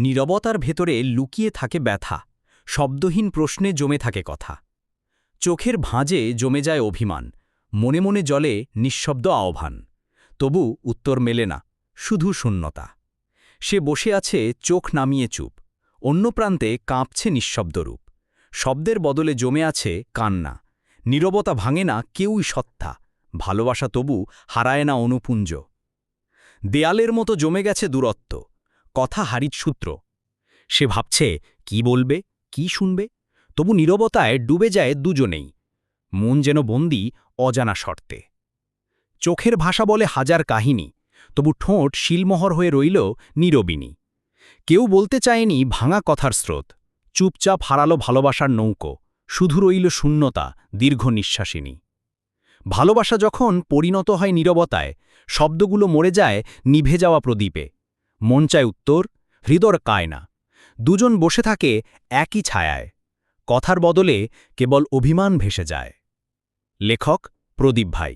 নীরবতার ভেতরে লুকিয়ে থাকে ব্যথা, শব্দহীন প্রশ্নে জমে থাকে কথা। চোখের ভাঁজে জমে যায় অভিমান, মনে মনে জ্বলে নিঃশব্দ আহ্বান। তবু উত্তর মেলে না, শুধু শূন্যতা। সে বসে আছে চোখ নামিয়ে চুপ, অন্য প্রান্তে কাঁপছে নিঃশব্দ রূপ। শব্দের বদলে জমে আছে কান্না, নীরবতা ভাঙে না কেউই সত্তা, ভালোবাসা তবু হারায় না অনুপুঞ্জ। দেয়ালের মতো জমে গেছে দূরত্ব, কথা হারিত সূত্র। সে ভাবছে কি বলবে, কি শুনবে, তবু নীরবতায় ডুবে যায় দুজনেই। মন যেন বন্দী অজানা শর্তে। চোখের ভাষা বলে হাজার কাহিনী, তবু ঠোঁট শিলমোহর হয়ে রইল নীরবিনী। কেউ বলতে চায়নি ভাঙা কথার স্রোত, চুপচাপ হারালো ভালোবাসার নৌকো, শুধু রইল শূন্যতা দীর্ঘ নিঃশ্বাসিনী। ভালোবাসা যখন পরিণত হয় নীরবতায়, শব্দগুলো মরে যায় নিভে যাওয়া প্রদীপে। মন চায় উত্তর, হৃদয় কায় না। দুজন বসে থাকে একই ছায়ায়, কথার বদলে কেবল অভিমান ভেসে যায়। লেখক প্রদীপ ভাই।